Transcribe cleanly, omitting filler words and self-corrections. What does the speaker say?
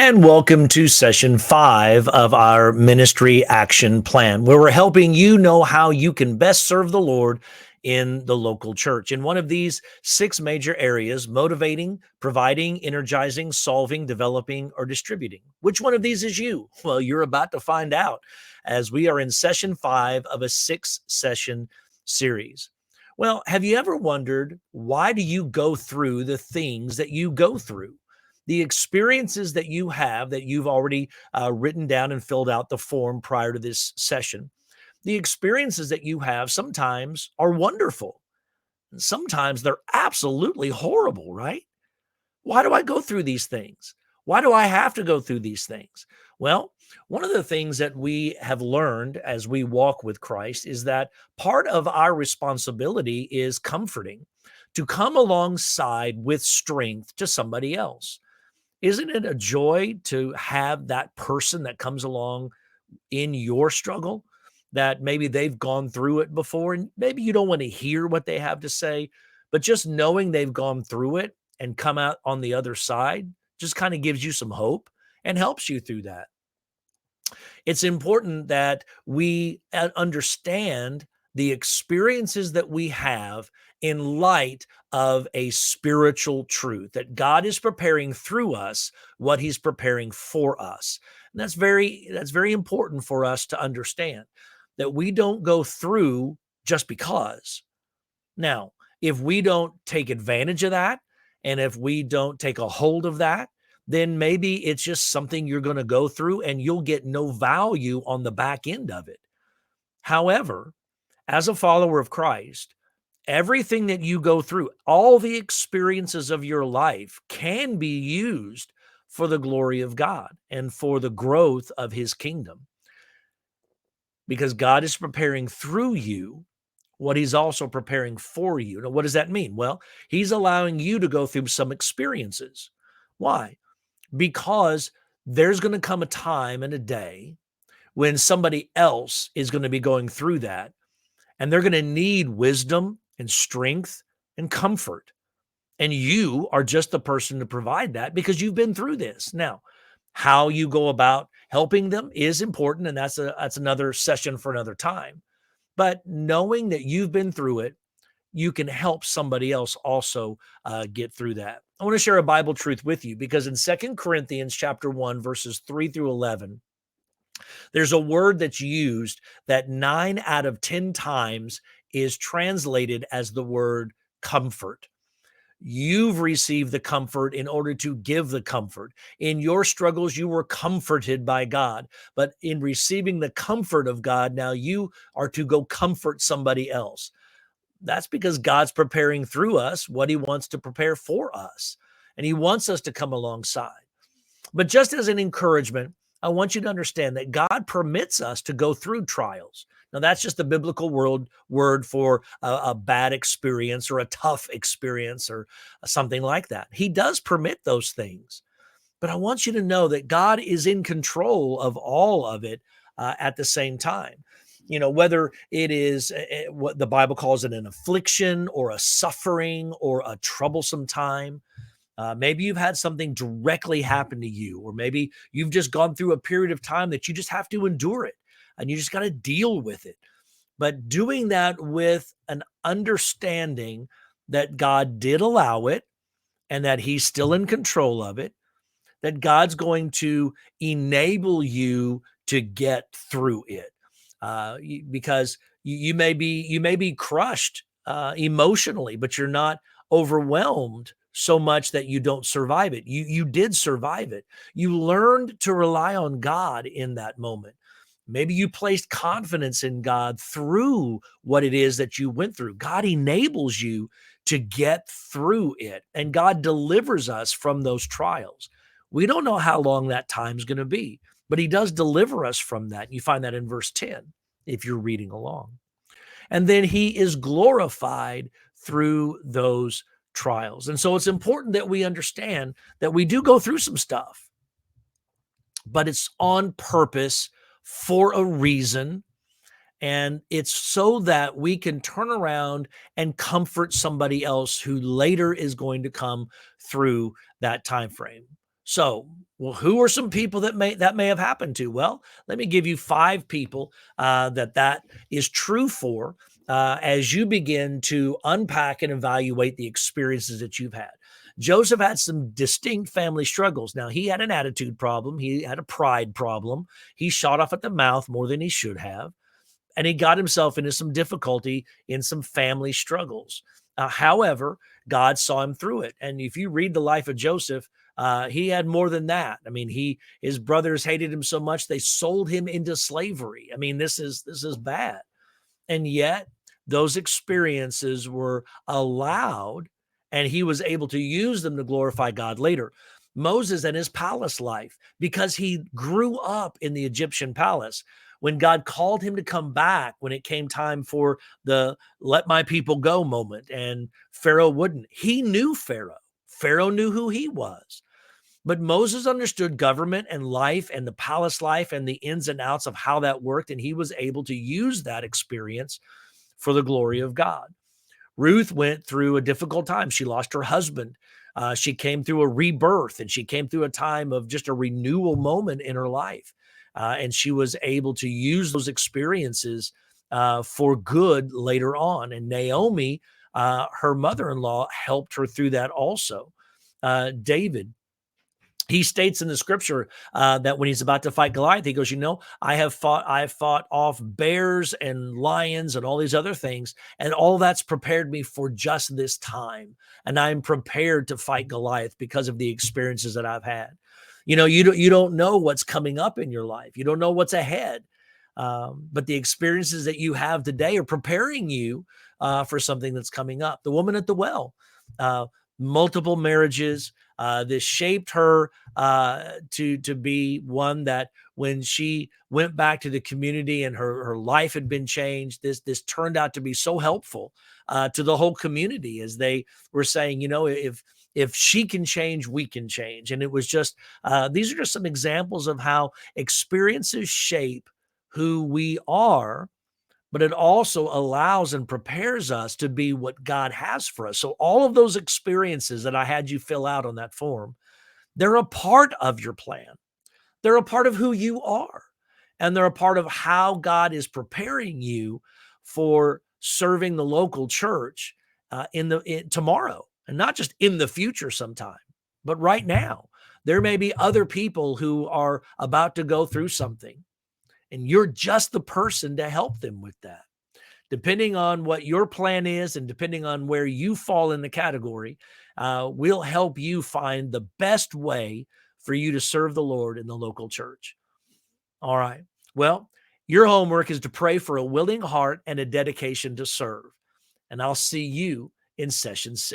And welcome to session 5 of our ministry action plan, where we're helping you know how you can best serve the Lord in the local church. In one of these 6 major areas: motivating, providing, energizing, solving, developing, or distributing. Which one of these is you? Well, you're about to find out as we are in session 5 of a 6-session series. Well, have you ever wondered, why do you go through the things that you go through? The experiences that you have, that you've already written down and filled out the form prior to this session, the experiences that you have sometimes are wonderful. And sometimes they're absolutely horrible, right? Why do I go through these things? Why do I have to go through these things? Well, one of the things that we have learned as we walk with Christ is that part of our responsibility is comforting, to come alongside with strength to somebody else. Isn't it a joy to have that person that comes along in your struggle, that maybe they've gone through it before and maybe you don't want to hear what they have to say, but just knowing they've gone through it and come out on the other side just kind of gives you some hope and helps you through that. It's important that we understand the experiences that we have in light of a spiritual truth, that God is preparing through us what he's preparing for us. And that's very important for us to understand, that we don't go through just because. Now, if we don't take advantage of that, and if we don't take a hold of that, then maybe it's just something you're going to go through and you'll get no value on the back end of it. However, as a follower of Christ, everything that you go through, all the experiences of your life can be used for the glory of God and for the growth of his kingdom, because God is preparing through you what he's also preparing for you. Now, what does that mean? Well, he's allowing you to go through some experiences. Why? Because there's going to come a time and a day when somebody else is going to be going through that, and they're going to need wisdom and strength and comfort. And you are just the person to provide that because you've been through this. Now, how you go about helping them is important, and that's another session for another time. But knowing that you've been through it, you can help somebody else also get through that. I want to share a Bible truth with you, because in Second Corinthians chapter 1, verses 3 through 11, there's a word that's used that 9 out of 10 times is translated as the word comfort. You've received the comfort in order to give the comfort. In your struggles, you were comforted by God. But in receiving the comfort of God, now you are to go comfort somebody else. That's because God's preparing through us what he wants to prepare for us. And he wants us to come alongside. But just as an encouragement, I want you to understand that God permits us to go through trials. Now, that's just the biblical word for a bad experience or a tough experience or something like that. He does permit those things. But I want you to know that God is in control of all of it at the same time. You know, whether it is what the Bible calls it, an affliction or a suffering or a troublesome time. Maybe you've had something directly happen to you, or maybe you've just gone through a period of time that you just have to endure it and you just got to deal with it. But doing that with an understanding that God did allow it and that he's still in control of it, that God's going to enable you to get through it. Because you may be crushed emotionally, but you're not overwhelmed so much that you don't survive it. You did survive it. You learned to rely on God in that moment. Maybe you placed confidence in God through what it is that you went through. God enables you to get through it, and God delivers us from those trials. We don't know how long that time's going to be, but he does deliver us from that. You find that in verse 10 if you're reading along. And then he is glorified through those trials. And so it's important that we understand that we do go through some stuff, but it's on purpose for a reason. And it's so that we can turn around and comfort somebody else who later is going to come through that time frame. So Well, who are some people that may have happened to? Well, let me give you 5 people that is true for as you begin to unpack and evaluate the experiences that you've had. Joseph had some distinct family struggles. Now, he had an attitude problem. He had a pride problem. He shot off at the mouth more than he should have, and he got himself into some difficulty in some family struggles. However, God saw him through it. And if you read the life of Joseph, he had more than that. I mean, his brothers hated him so much they sold him into slavery. I mean, this is bad. And yet, those experiences were allowed, and he was able to use them to glorify God later. Moses and his palace life, because he grew up in the Egyptian palace. When God called him to come back, when it came time for the let my people go moment, and Pharaoh wouldn't, he knew Pharaoh. Pharaoh knew who he was. But Moses understood government and life and the palace life and the ins and outs of how that worked. And he was able to use that experience for the glory of God. Ruth went through a difficult time. She lost her husband. She came through a rebirth, and she came through a time of just a renewal moment in her life. And she was able to use those experiences for good later on. And Naomi, her mother in law, helped her through that also. David, he states in the scripture that when he's about to fight Goliath, he goes, I have fought off bears and lions and all these other things, and all that's prepared me for just this time. And I'm prepared to fight Goliath because of the experiences that I've had. You don't know what's coming up in your life. You don't know what's ahead. But the experiences that you have today are preparing you for something that's coming up. The woman at the well, uh, multiple marriages. This shaped her to be one that when she went back to the community and her life had been changed, this turned out to be so helpful to the whole community, as they were saying, if she can change, we can change. And it was just these are just some examples of how experiences shape who we are, but it also allows and prepares us to be what God has for us. So all of those experiences that I had you fill out on that form, they're a part of your plan. They're a part of who you are. And they're a part of how God is preparing you for serving the local church tomorrow, and not just in the future sometime, but right now. There may be other people who are about to go through something, and you're just the person to help them with that. Depending on what your plan is and depending on where you fall in the category, we'll help you find the best way for you to serve the Lord in the local church. All right. Well, your homework is to pray for a willing heart and a dedication to serve. And I'll see you in session 6.